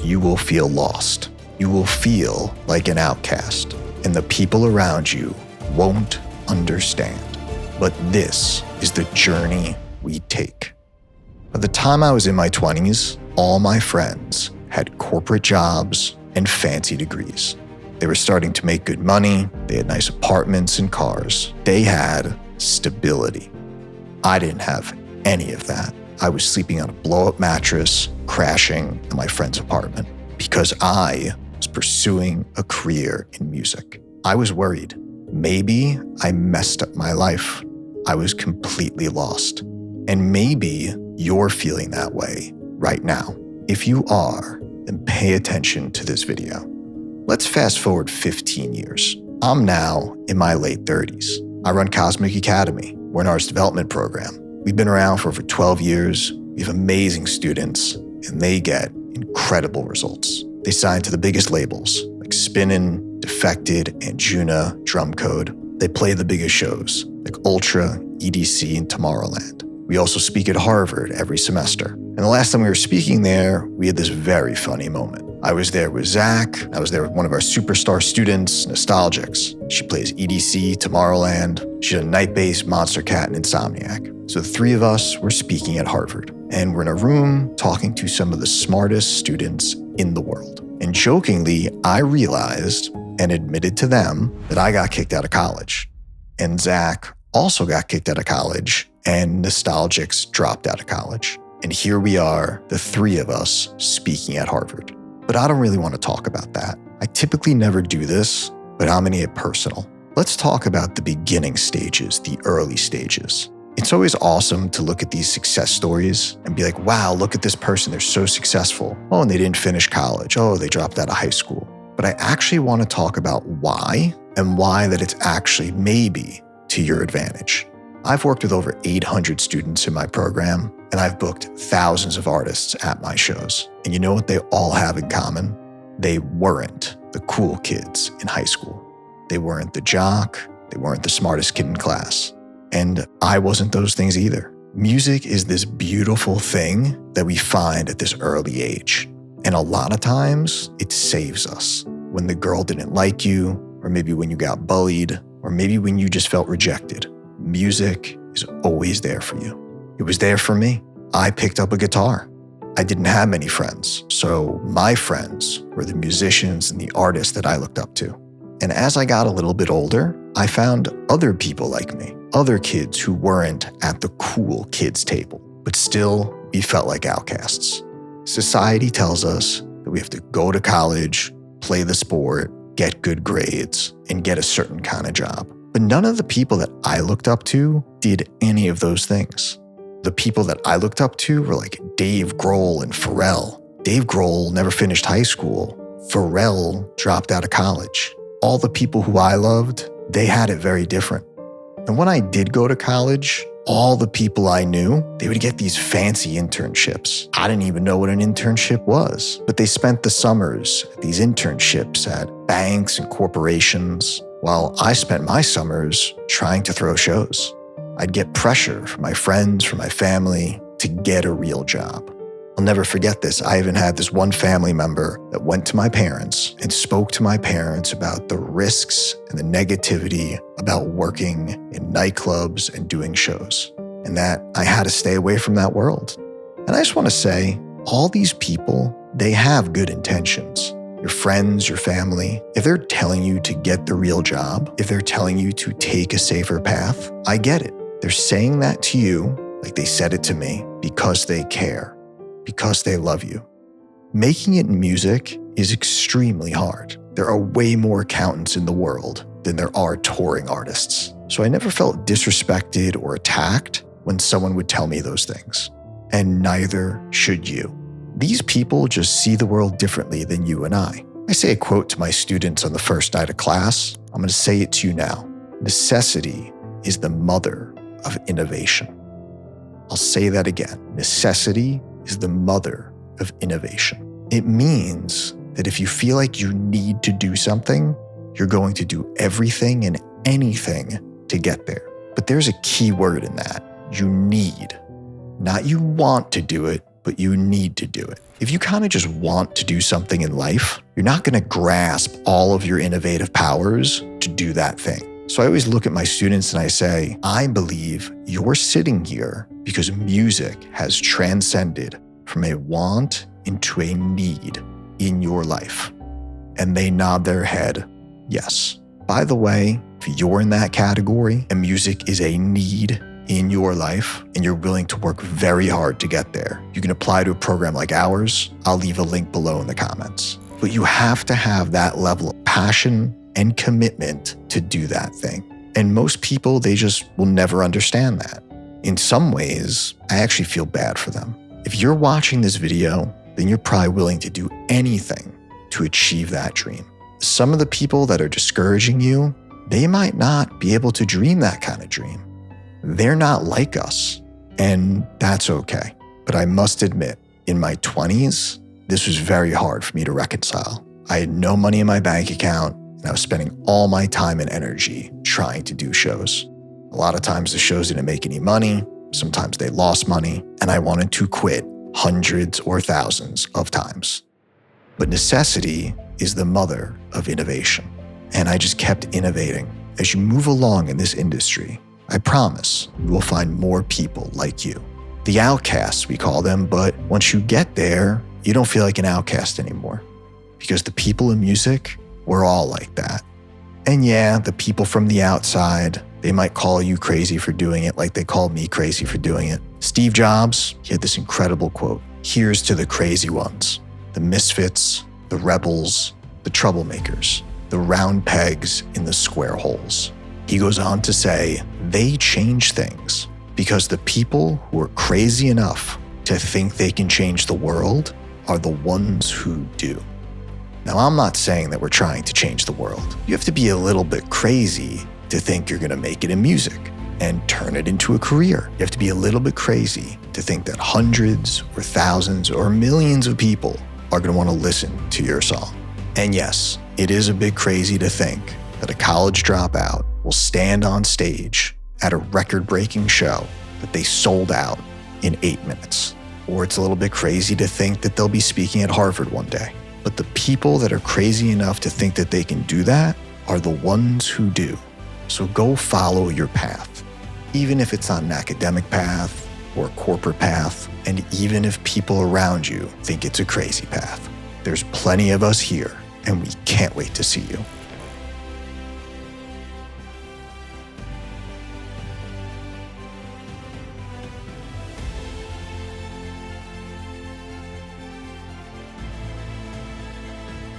you will feel lost. You will feel like an outcast, and the people around you won't understand. But this is the journey we take. By the time I was in my 20s, all my friends had corporate jobs and fancy degrees. They were starting to make good money, they had nice apartments and cars. They had stability. I didn't have any of that. I was sleeping on a blow-up mattress, crashing in my friend's apartment, because I was pursuing a career in music. I was worried. Maybe I messed up my life. I was completely lost. And maybe you're feeling that way right now. If you are, then pay attention to this video. Let's fast forward 15 years. I'm now in my late 30s. I run Cosmic Academy. We're an arts development program. We've been around for over 12 years. We have amazing students, and they get incredible results. They sign to the biggest labels like Spinnin, Defected, Anjuna, Drum Code. They play the biggest shows like Ultra, EDC, and Tomorrowland. We also speak at Harvard every semester. And the last time we were speaking there, we had this very funny moment. I was there with Zach. I was there with one of our superstar students, Nostalgics. She plays EDC, Tomorrowland. She's a night-based Monstercat and Insomniac. So the three of us were speaking at Harvard. And we're in a room talking to some of the smartest students in the world. And jokingly, I realized and admitted to them that I got kicked out of college. And Zach also got kicked out of college, and Nostalgics dropped out of college. And here we are, the three of us, speaking at Harvard. But I don't really want to talk about that. I typically never do this, but I'm gonna get personal. Let's talk about the beginning stages, the early stages. It's always awesome to look at these success stories and be like, wow, look at this person, they're so successful. Oh, and they didn't finish college. Oh, they dropped out of high school. But I actually want to talk about why, and why that it's actually maybe to your advantage. I've worked with over 800 students in my program, and I've booked thousands of artists at my shows. And you know what they all have in common? They weren't the cool kids in high school. They weren't the jock. They weren't the smartest kid in class. And I wasn't those things either. Music is this beautiful thing that we find at this early age. And a lot of times it saves us. When the girl didn't like you, or maybe when you got bullied, or maybe when you just felt rejected, music is always there for you. It was there for me. I picked up a guitar. I didn't have many friends, so my friends were the musicians and the artists that I looked up to. And as I got a little bit older, I found other people like me, other kids who weren't at the cool kids table, but still we felt like outcasts. Society tells us that we have to go to college, play the sport, get good grades, and get a certain kind of job. But none of the people that I looked up to did any of those things. The people that I looked up to were like Dave Grohl and Pharrell. Dave Grohl never finished high school. Pharrell dropped out of college. All the people who I loved, they had it very different. And when I did go to college, all the people I knew, they would get these fancy internships. I didn't even know what an internship was, but they spent the summers at these internships at banks and corporations, while I spent my summers trying to throw shows. I'd get pressure from my friends, from my family, to get a real job. I'll never forget this. I even had this one family member that went to my parents and spoke to my parents about the risks and the negativity about working in nightclubs and doing shows, and that I had to stay away from that world. And I just want to say, all these people, they have good intentions. Your friends, your family, if they're telling you to get the real job, if they're telling you to take a safer path, I get it. They're saying that to you like they said it to me because they care, because they love you. Making it in music is extremely hard. There are way more accountants in the world than there are touring artists. So I never felt disrespected or attacked when someone would tell me those things. And neither should you. These people just see the world differently than you and I. I say a quote to my students on the first night of class. I'm going to say it to you now. Necessity is the mother of innovation. I'll say that again. Necessity is the mother of innovation. It means that if you feel like you need to do something, you're going to do everything and anything to get there. But there's a key word in that. You need. Not you want to do it, but you need to do it. If you kind of just want to do something in life, you're not going to grasp all of your innovative powers to do that thing. So I always look at my students and I say, I believe you're sitting here because music has transcended from a want into a need in your life. And they nod their head, yes. By the way, if you're in that category and music is a need in your life and you're willing to work very hard to get there, you can apply to a program like ours. I'll leave a link below in the comments. But you have to have that level of passion and commitment to do that thing. And most people, they just will never understand that. In some ways, I actually feel bad for them. If you're watching this video, then you're probably willing to do anything to achieve that dream. Some of the people that are discouraging you, they might not be able to dream that kind of dream. They're not like us, and that's okay. But I must admit, in my 20s, this was very hard for me to reconcile. I had no money in my bank account, and I was spending all my time and energy trying to do shows. A lot of times the shows didn't make any money, sometimes they lost money, and I wanted to quit hundreds or thousands of times. But necessity is the mother of innovation, and I just kept innovating. As you move along in this industry, I promise you will find more people like you. The outcasts, we call them, but once you get there, you don't feel like an outcast anymore. Because the people in music, we're all like that. And yeah, the people from the outside, they might call you crazy for doing it like they called me crazy for doing it. Steve Jobs, he had this incredible quote, "Here's to the crazy ones, the misfits, the rebels, the troublemakers, the round pegs in the square holes." He goes on to say, they change things because the people who are crazy enough to think they can change the world are the ones who do. Now, I'm not saying that we're trying to change the world. You have to be a little bit crazy to think you're going to make it in music and turn it into a career. You have to be a little bit crazy to think that hundreds or thousands or millions of people are going to want to listen to your song. And yes, it is a bit crazy to think that a college dropout will stand on stage at a record-breaking show that they sold out in 8 minutes. Or it's a little bit crazy to think that they'll be speaking at Harvard one day. But the people that are crazy enough to think that they can do that are the ones who do. So go follow your path, even if it's not an academic path or a corporate path, and even if people around you think it's a crazy path. There's plenty of us here, and we can't wait to see you.